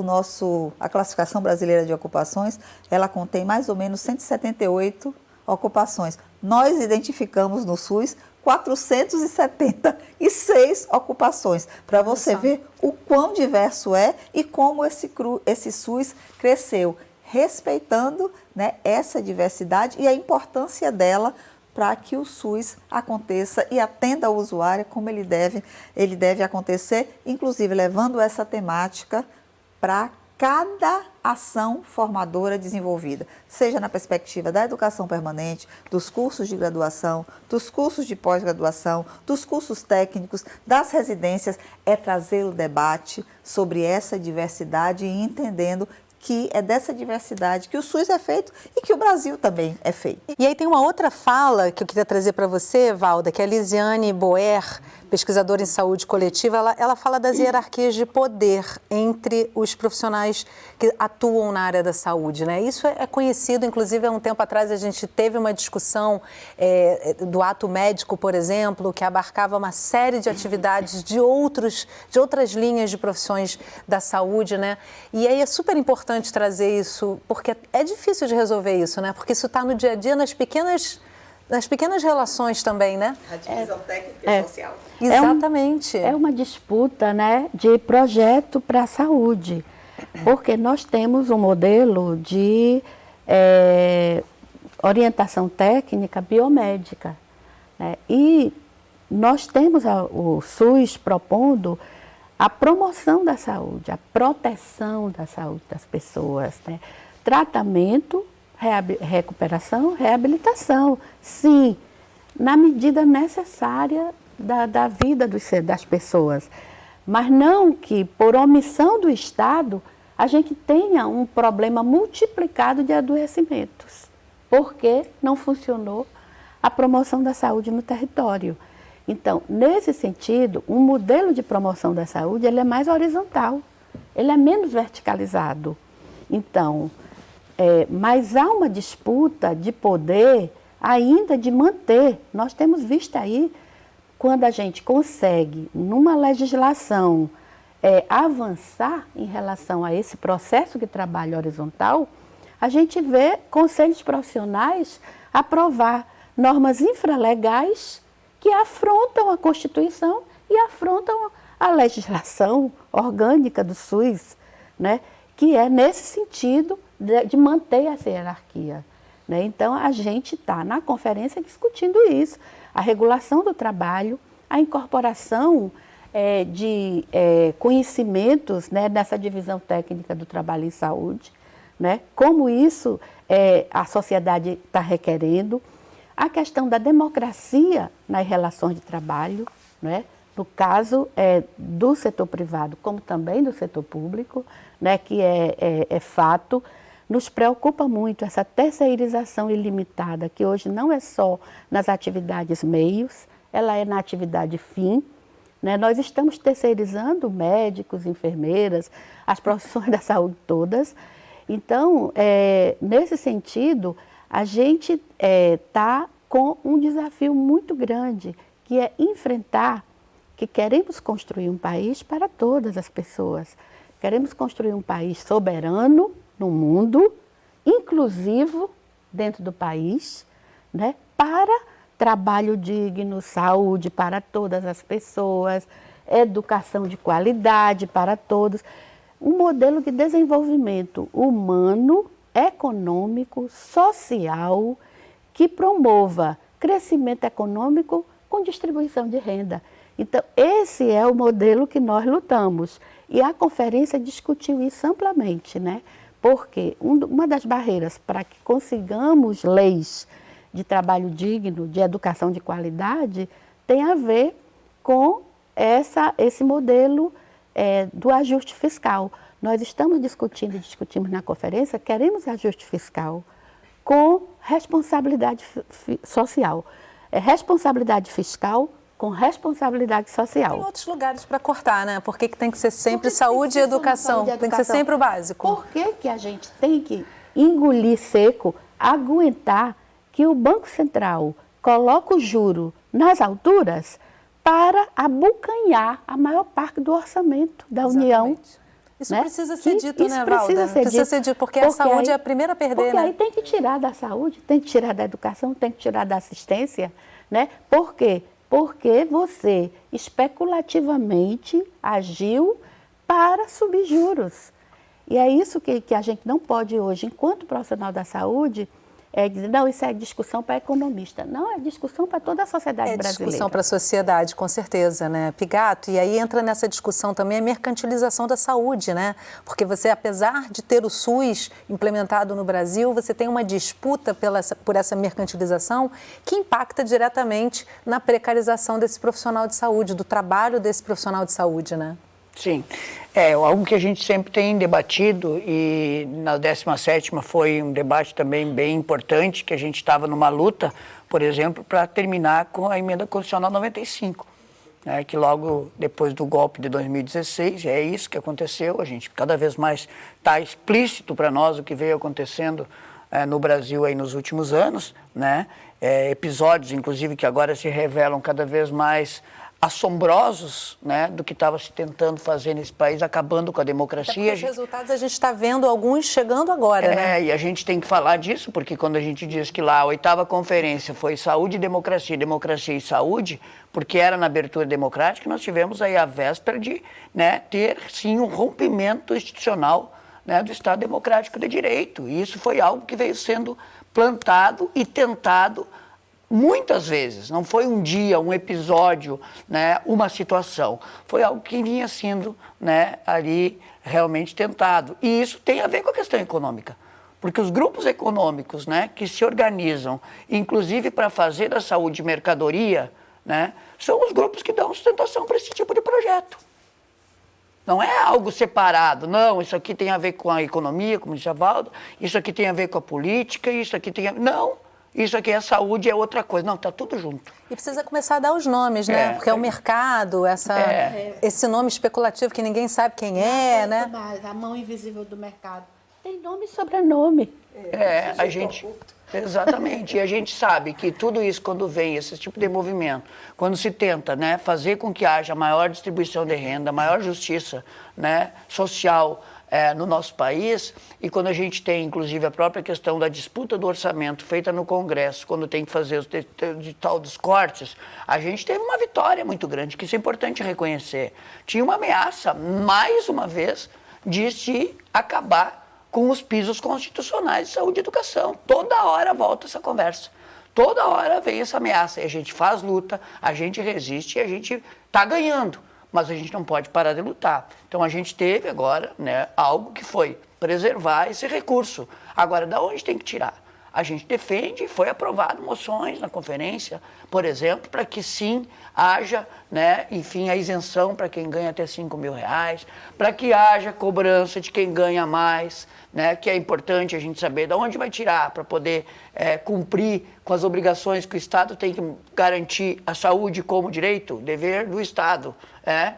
a classificação brasileira de ocupações, ela contém mais ou menos 178 ocupações. Nós identificamos no SUS 476 ocupações, para você ver o quão diverso é e como esse SUS cresceu, respeitando, né, essa diversidade e a importância dela para que o SUS aconteça e atenda ao usuário como ele deve acontecer, inclusive levando essa temática para cada ação formadora desenvolvida, seja na perspectiva da educação permanente, dos cursos de graduação, dos cursos de pós-graduação, dos cursos técnicos, das residências, é trazer o debate sobre essa diversidade e entendendo que é dessa diversidade que o SUS é feito e que o Brasil também é feito. E aí tem uma outra fala que eu queria trazer para você, Valda, que é a Lisiane Boer, pesquisadora em saúde coletiva, ela fala das hierarquias de poder entre os profissionais que atuam na área da saúde, né? Isso é conhecido, inclusive há um tempo atrás a gente teve uma discussão do ato médico, por exemplo, que abarcava uma série de atividades de outras linhas de profissões da saúde, né? E aí é super importante trazer isso, porque é difícil de resolver isso, né? Porque isso está no dia a dia, nas pequenas relações também, né? A divisão técnica e social. Exatamente. É uma disputa, né, de projeto para a saúde, porque nós temos um modelo de orientação técnica biomédica, né? E nós temos o SUS propondo a promoção da saúde, a proteção da saúde das pessoas, né? Tratamento, recuperação, reabilitação, sim, na medida necessária da vida das pessoas, mas não que por omissão do Estado a gente tenha um problema multiplicado de adoecimentos, porque não funcionou a promoção da saúde no território. Então, nesse sentido, um modelo de promoção da saúde ele é mais horizontal, ele é menos verticalizado. Então, mas há uma disputa de poder ainda de manter. Nós temos visto aí, quando a gente consegue, numa legislação, avançar em relação a esse processo de trabalho horizontal, a gente vê conselhos profissionais aprovar normas infralegais que afrontam a Constituição e afrontam a legislação orgânica do SUS, né? Que é nesse sentido de manter essa hierarquia, né? Então, a gente está na conferência discutindo isso, a regulação do trabalho, a incorporação de conhecimentos, né, nessa divisão técnica do trabalho em saúde, né? Como isso a sociedade está requerendo, a questão da democracia nas relações de trabalho, né? No caso do setor privado, como também do setor público, né, que é fato, nos preocupa muito essa terceirização ilimitada, que hoje não é só nas atividades meios, ela é na atividade fim, né? Nós estamos terceirizando médicos, enfermeiras, as profissões da saúde todas. Então, nesse sentido, a gente está com um desafio muito grande, que é enfrentar que queremos construir um país para todas as pessoas. Queremos construir um país soberano no mundo, inclusivo dentro do país, né, para trabalho digno, saúde para todas as pessoas, educação de qualidade para todos. Um modelo de desenvolvimento humano, econômico, social, que promova crescimento econômico com distribuição de renda. Então, esse é o modelo que nós lutamos. E a conferência discutiu isso amplamente, né? Porque uma das barreiras para que consigamos leis de trabalho digno, de educação de qualidade, tem a ver com esse modelo do ajuste fiscal. Nós estamos discutindo e discutimos na conferência, queremos ajuste fiscal com responsabilidade social. Responsabilidade fiscal com responsabilidade social. Tem outros lugares para cortar, né? Por que tem que ser sempre saúde e educação? Tem que ser sempre o básico. Por que a gente tem que engolir seco, aguentar que o Banco Central coloca o juro nas alturas para abocanhar a maior parte do orçamento da União? Isso né? precisa ser dito, isso né, Valda? Precisa ser dito, porque a saúde é a primeira a perder, porque né? Aí tem que tirar da saúde, tem que tirar da educação, tem que tirar da assistência, né? Por quê? Porque você especulativamente agiu para subir juros. E é isso que a gente não pode hoje, enquanto profissional da saúde, dizer, não, isso é discussão para economista. Não, é discussão para toda a sociedade brasileira. É discussão para a sociedade, com certeza, né, Pigato? E aí entra nessa discussão também a mercantilização da saúde, né? Porque você, apesar de ter o SUS implementado no Brasil, você tem uma disputa por essa mercantilização que impacta diretamente na precarização desse profissional de saúde, do trabalho desse profissional de saúde, né? Sim, algo que a gente sempre tem debatido e na 17ª foi um debate também bem importante, que a gente estava numa luta, por exemplo, para terminar com a emenda constitucional 95, né, que logo depois do golpe de 2016, é isso que aconteceu, a gente cada vez mais está explícito para nós o que veio acontecendo no Brasil aí nos últimos anos, né, episódios inclusive que agora se revelam cada vez mais assombrosos, né, do que estava se tentando fazer nesse país, acabando com a democracia. Os resultados a gente está vendo alguns chegando agora, né? E a gente tem que falar disso, porque quando a gente diz que lá a 8ª conferência foi saúde e democracia e saúde, porque era na abertura democrática, nós tivemos aí a véspera de, né, ter, sim, um rompimento institucional, né, do Estado Democrático de Direito. E isso foi algo que veio sendo plantado e tentado muitas vezes, não foi um dia, um episódio, né, uma situação. Foi algo que vinha sendo, né, ali realmente tentado. E isso tem a ver com a questão econômica. Porque os grupos econômicos, né, que se organizam, inclusive para fazer da saúde mercadoria, né, são os grupos que dão sustentação para esse tipo de projeto. Não é algo separado, não, isso aqui tem a ver com a economia, como disse a Valda, isso aqui tem a ver com a política, isso aqui tem a ver... Não! Isso aqui é saúde, é outra coisa. Não, está tudo junto. E precisa começar a dar os nomes, né? Porque é o mercado, esse nome especulativo que ninguém sabe quem é, né? Mais, a mão invisível do mercado. Tem nome e sobrenome. A gente... Exatamente. E a gente sabe que tudo isso, quando vem esse tipo de movimento, quando se tenta, né, fazer com que haja maior distribuição de renda, maior justiça, né, social, no nosso país, e quando a gente tem, inclusive, a própria questão da disputa do orçamento feita no Congresso, quando tem que fazer dos cortes, a gente teve uma vitória muito grande, que isso é importante reconhecer. Tinha uma ameaça, mais uma vez, de se acabar com os pisos constitucionais de saúde e educação. Toda hora volta essa conversa. Toda hora vem essa ameaça. E a gente faz luta, a gente resiste e a gente está ganhando. Mas a gente não pode parar de lutar. Então a gente teve agora, né, algo que foi preservar esse recurso. Agora, da onde tem que tirar? a gente defende, foi aprovado moções na conferência, por exemplo, para que sim haja, né, enfim, a isenção para quem ganha até R$5.000, para que haja cobrança de quem ganha mais, né, que é importante a gente saber de onde vai tirar para poder cumprir com as obrigações que o Estado tem que garantir a saúde como direito, dever do Estado,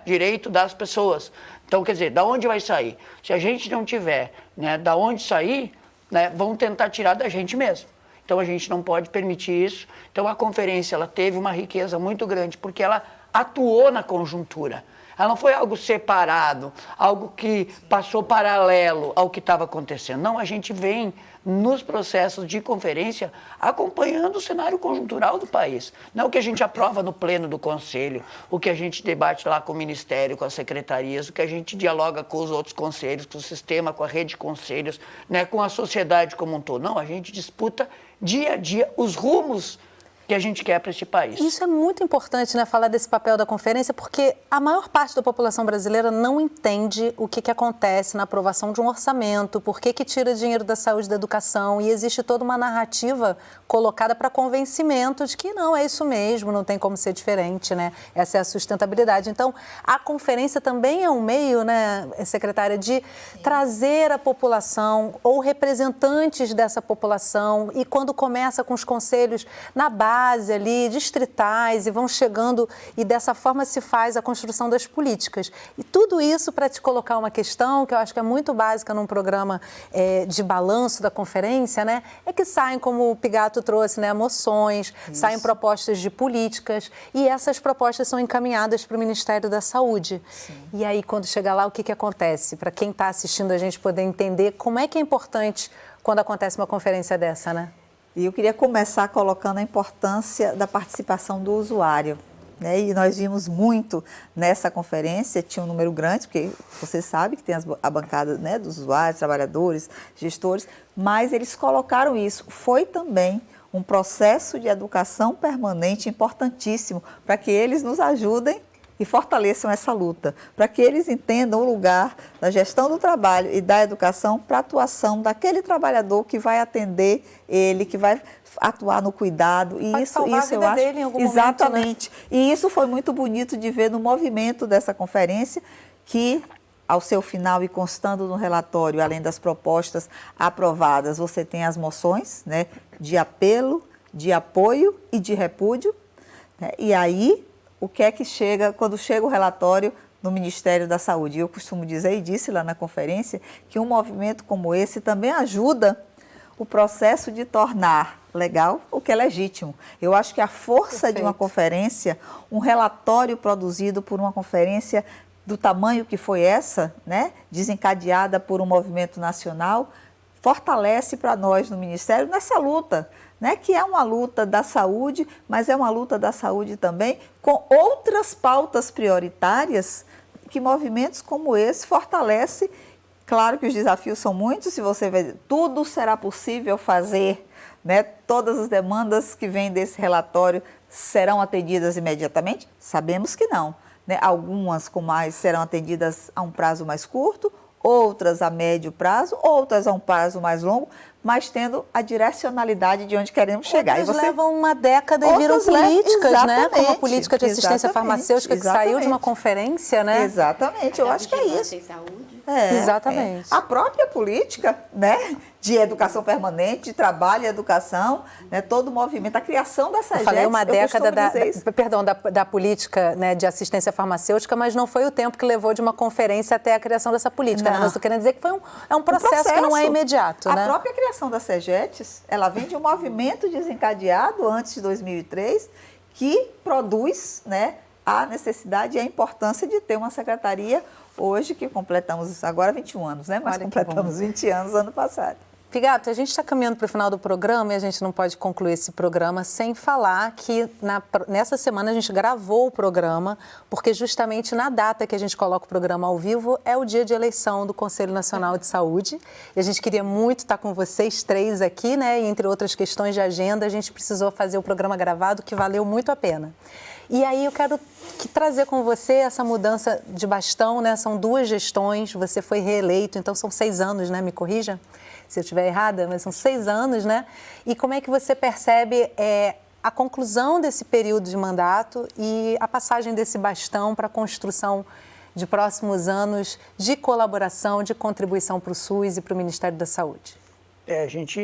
direito das pessoas. Então, quer dizer, da onde vai sair? Se a gente não tiver, né, da onde sair, né, vão tentar tirar da gente mesmo. Então a gente não pode permitir isso. Então a conferência ela teve uma riqueza muito grande porque ela atuou na conjuntura. Ela não foi algo separado, algo que passou paralelo ao que estava acontecendo. Não, a gente vem nos processos de conferência acompanhando o cenário conjuntural do país. Não o que a gente aprova no pleno do Conselho, o que a gente debate lá com o Ministério, com as secretarias, o que a gente dialoga com os outros conselhos, com o sistema, com a rede de conselhos, né, com a sociedade como um todo. Não, a gente disputa dia a dia os rumos que a gente quer para esse país. Isso é muito importante, né, falar desse papel da conferência, porque a maior parte da população brasileira não entende o que acontece na aprovação de um orçamento, por que tira dinheiro da saúde e da educação, e existe toda uma narrativa colocada para convencimento de que não, é isso mesmo, não tem como ser diferente, né? Essa é a sustentabilidade. Então, a conferência também é um meio, né, secretária, de trazer a população ou representantes dessa população, e quando começa com os conselhos na base ali, distritais, e vão chegando, e dessa forma se faz a construção das políticas. E tudo isso para te colocar uma questão que eu acho que é muito básica num programa de balanço da conferência, né? É que saem, como o Pigato trouxe, né, moções, saem propostas de políticas, e essas propostas são encaminhadas para o Ministério da Saúde. Sim. E aí, quando chega lá, o que acontece? Para quem está assistindo a gente poder entender como é que é importante quando acontece uma conferência dessa, né? E eu queria começar colocando a importância da participação do usuário, né? E nós vimos muito nessa conferência, tinha um número grande, porque você sabe que tem a bancada, né, dos usuários, trabalhadores, gestores, mas eles colocaram isso. Foi também um processo de educação permanente importantíssimo para que eles nos ajudem e fortaleçam essa luta, para que eles entendam o lugar da gestão do trabalho e da educação para a atuação daquele trabalhador que vai atender ele, que vai atuar no cuidado. E isso eu acho dele em algum exatamente. Momento, né? E isso foi muito bonito de ver no movimento dessa conferência, que ao seu final e constando no relatório, além das propostas aprovadas, você tem as moções, né, de apelo, de apoio e de repúdio, né? E aí o que é que chega, quando chega o relatório no Ministério da Saúde? Eu costumo dizer, e disse lá na conferência, que um movimento como esse também ajuda o processo de tornar legal o que é legítimo. Eu acho que a força de uma conferência, um relatório produzido por uma conferência do tamanho que foi essa, né, desencadeada por um movimento nacional, fortalece para nós no Ministério nessa luta, né, que é uma luta da saúde, mas é uma luta da saúde também com outras pautas prioritárias que movimentos como esse fortalecem. Claro que os desafios são muitos, se você vê, tudo será possível fazer, né? Todas as demandas que vêm desse relatório serão atendidas imediatamente? Sabemos que não, né? Algumas com mais serão atendidas a um prazo mais curto, outras a médio prazo, outras a um prazo mais longo, mas tendo a direcionalidade de onde queremos chegar. Outras levam uma década e viram políticas, né? Como a política de assistência farmacêutica que saiu de uma conferência, né? Exatamente, eu acho que é isso. Exatamente. A própria política, né, de educação permanente, de trabalho e educação, né, todo o movimento, a criação dessa Eu falei uma década da política, né, de assistência farmacêutica, mas não foi o tempo que levou de uma conferência até a criação dessa política. Né? Mas estou querendo dizer que foi um processo que não é imediato. A né? própria criação da CEGETES, ela vem de um movimento desencadeado antes de 2003, que produz, né, a necessidade e a importância de ter uma secretaria hoje, que completamos agora 21 anos, né? Mas completamos 20 anos ano passado. Pigato, a gente está caminhando para o final do programa e a gente não pode concluir esse programa sem falar que nessa semana a gente gravou o programa, porque justamente na data que a gente coloca o programa ao vivo é o dia de eleição do Conselho Nacional de Saúde. E a gente queria muito estar com vocês três aqui, né? E entre outras questões de agenda, a gente precisou fazer o programa gravado, que valeu muito a pena. E aí eu quero trazer com você essa mudança de bastão, né? São 2 gestões, você foi reeleito, então são 6 anos, né? Me corrija? se eu estiver errada, mas são 6 anos, né? E como é que você percebe a conclusão desse período de mandato e a passagem desse bastão para a construção de próximos anos de colaboração, de contribuição para o SUS e para o Ministério da Saúde? A gente,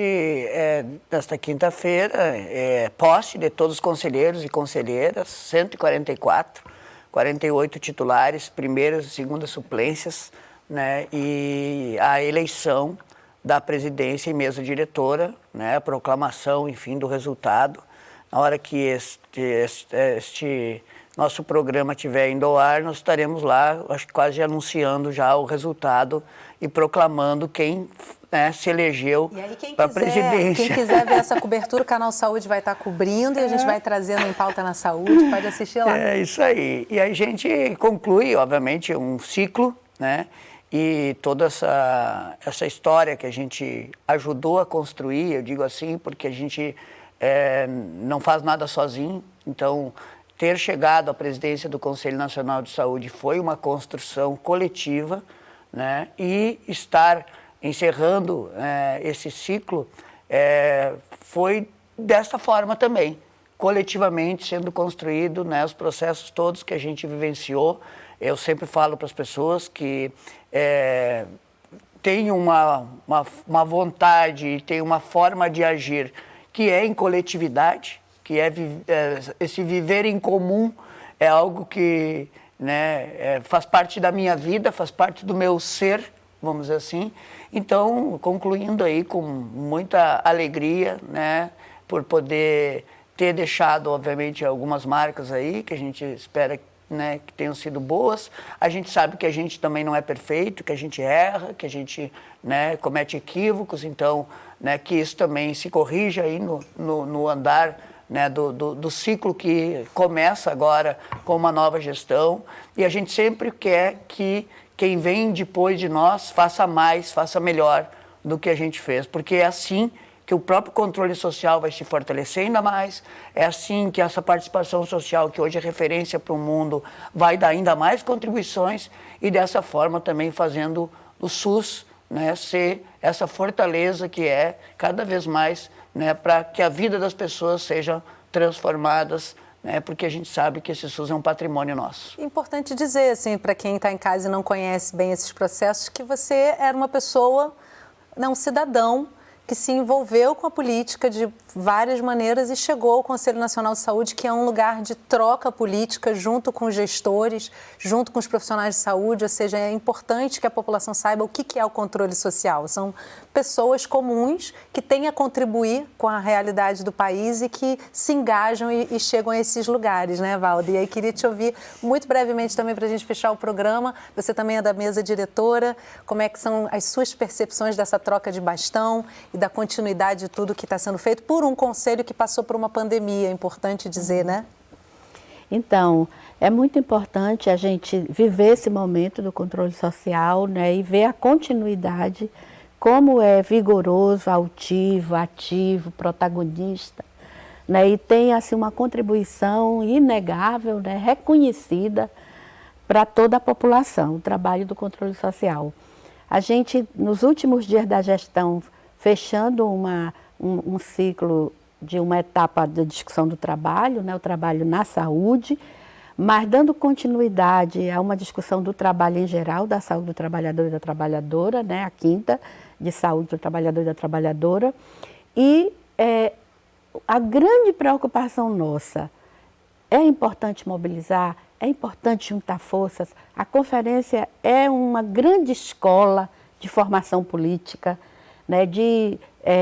nesta quinta-feira, posse de todos os conselheiros e conselheiras, 144, 48 titulares, primeiras e segundas suplências, né, e a eleição da presidência e mesa diretora, né, a proclamação, enfim, do resultado. Na hora que este nosso programa estiver indo ao ar, nós estaremos lá, acho que quase anunciando já o resultado e proclamando quem se elegeu para a presidência. Quem quiser ver essa cobertura, o Canal Saúde vai estar cobrindo e a gente vai trazendo em Pauta na Saúde, pode assistir lá. É isso aí. E a gente conclui, obviamente, um ciclo, né? E toda essa história que a gente ajudou a construir, eu digo assim, porque a gente não faz nada sozinho. Então, ter chegado à presidência do Conselho Nacional de Saúde foi uma construção coletiva, né? E estar encerrando esse ciclo foi dessa forma também, coletivamente sendo construído, né, os processos todos que a gente vivenciou. Eu sempre falo para as pessoas que tem uma vontade, tem uma forma de agir que é em coletividade, que esse viver em comum é algo que, né, faz parte da minha vida, faz parte do meu ser, vamos dizer assim. Então, concluindo aí com muita alegria, né, por poder ter deixado, obviamente, algumas marcas aí que a gente espera, né, que tenham sido boas. A gente sabe que a gente também não é perfeito, que a gente erra, que a gente, né, comete equívocos, então, né, que isso também se corrija aí no andar, né, do ciclo que começa agora com uma nova gestão. E a gente sempre quer que quem vem depois de nós faça mais, faça melhor do que a gente fez, porque é assim que o próprio controle social vai se fortalecer ainda mais, é assim que essa participação social, que hoje é referência para o mundo, vai dar ainda mais contribuições e dessa forma também fazendo o SUS, né, ser essa fortaleza que é cada vez mais, né, para que a vida das pessoas seja transformadas, né, porque a gente sabe que esse SUS é um patrimônio nosso. Importante dizer, assim, para quem está em casa e não conhece bem esses processos, que você era uma pessoa, um cidadão, que se envolveu com a política de várias maneiras e chegou ao Conselho Nacional de Saúde, que é um lugar de troca política junto com os gestores, junto com os profissionais de saúde, ou seja, é importante que a população saiba o que é o controle social. São pessoas comuns que têm a contribuir com a realidade do país e que se engajam e chegam a esses lugares, né, Valda? E aí queria te ouvir muito brevemente também para a gente fechar o programa. Você também é da mesa diretora, como é que são as suas percepções dessa troca de bastão e da continuidade de tudo que está sendo feito por um conselho que passou por uma pandemia, é importante dizer, né? Então, é muito importante a gente viver esse momento do controle social, né, e ver a continuidade, como é vigoroso, altivo, ativo, protagonista, né, e tem assim uma contribuição inegável, né, reconhecida para toda a população, o trabalho do controle social. A gente, nos últimos dias da gestão, fechando um ciclo de uma etapa da discussão do trabalho, né, o trabalho na saúde, mas dando continuidade a uma discussão do trabalho em geral, da saúde do trabalhador e da trabalhadora, né, a quinta de saúde do trabalhador e da trabalhadora. E a grande preocupação nossa, é importante mobilizar, é importante juntar forças. A conferência é uma grande escola de formação política, né, de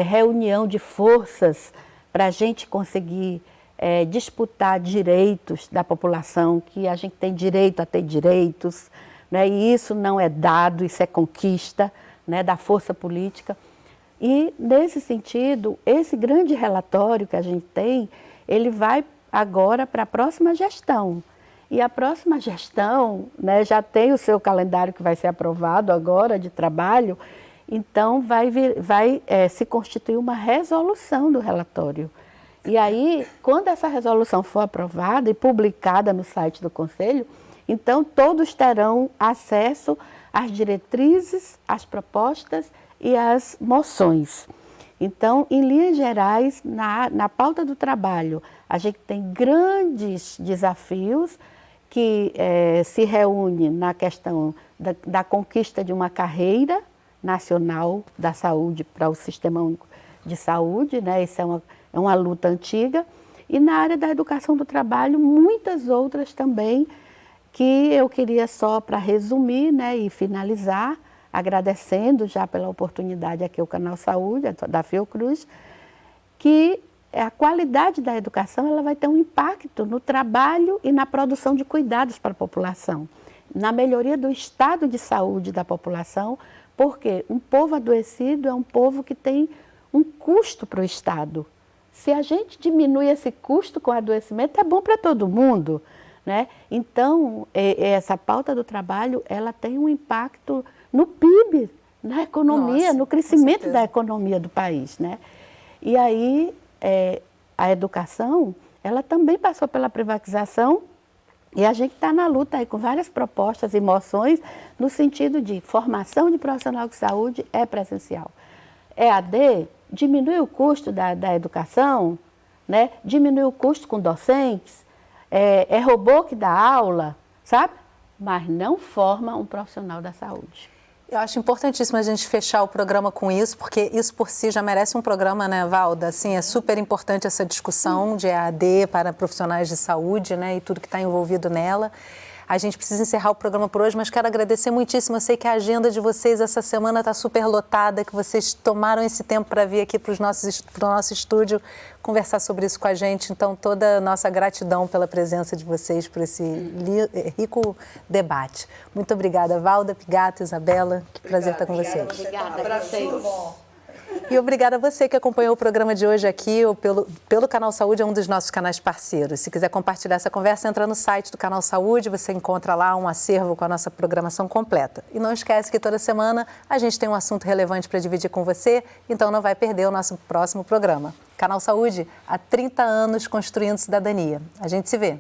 reunião de forças para a gente conseguir disputar direitos da população, que a gente tem direito a ter direitos, né, e isso não é dado, isso é conquista, né, da força política. E, nesse sentido, esse grande relatório que a gente tem, ele vai agora para a próxima gestão. E a próxima gestão, né, já tem o seu calendário que vai ser aprovado agora de trabalho, então vai se constituir uma resolução do relatório. E aí, quando essa resolução for aprovada e publicada no site do Conselho, então todos terão acesso às diretrizes, às propostas e as moções. Então, em linhas gerais, na pauta do trabalho, a gente tem grandes desafios que se reúnem na questão da conquista de uma carreira nacional da saúde para o Sistema Único de Saúde, né? Isso é uma luta antiga. E na área da educação do trabalho, muitas outras também, que eu queria só para resumir, né, e finalizar, agradecendo já pela oportunidade aqui ao Canal Saúde, da Fiocruz, que a qualidade da educação ela vai ter um impacto no trabalho e na produção de cuidados para a população, na melhoria do estado de saúde da população, porque um povo adoecido é um povo que tem um custo para o Estado. Se a gente diminui esse custo com o adoecimento, é bom para todo mundo, né? Então, essa pauta do trabalho, ela tem um impacto no PIB, na economia, no crescimento da economia do país, né? E aí, a educação, ela também passou pela privatização e a gente está na luta aí com várias propostas e moções no sentido de formação de profissional de saúde é presencial. EAD diminui o custo da educação, né? Diminui o custo com docentes, é robô que dá aula, sabe? Mas não forma um profissional da saúde. Eu acho importantíssimo a gente fechar o programa com isso, porque isso por si já merece um programa, né, Valda? Assim, é super importante essa discussão de EAD para profissionais de saúde, né, e tudo que está envolvido nela. A gente precisa encerrar o programa por hoje, mas quero agradecer muitíssimo. Eu sei que a agenda de vocês essa semana está super lotada, que vocês tomaram esse tempo para vir aqui para o nosso estúdio conversar sobre isso com a gente. Então, toda a nossa gratidão pela presença de vocês, por esse rico debate. Muito obrigada, Valda, Pigato, Isabela. Que prazer estar com vocês. Obrigada a vocês. E obrigada a você que acompanhou o programa de hoje aqui, ou pelo Canal Saúde, é um dos nossos canais parceiros. Se quiser compartilhar essa conversa, entra no site do Canal Saúde, você encontra lá um acervo com a nossa programação completa. E não esquece que toda semana a gente tem um assunto relevante para dividir com você, então não vai perder o nosso próximo programa. Canal Saúde, há 30 anos construindo cidadania. A gente se vê.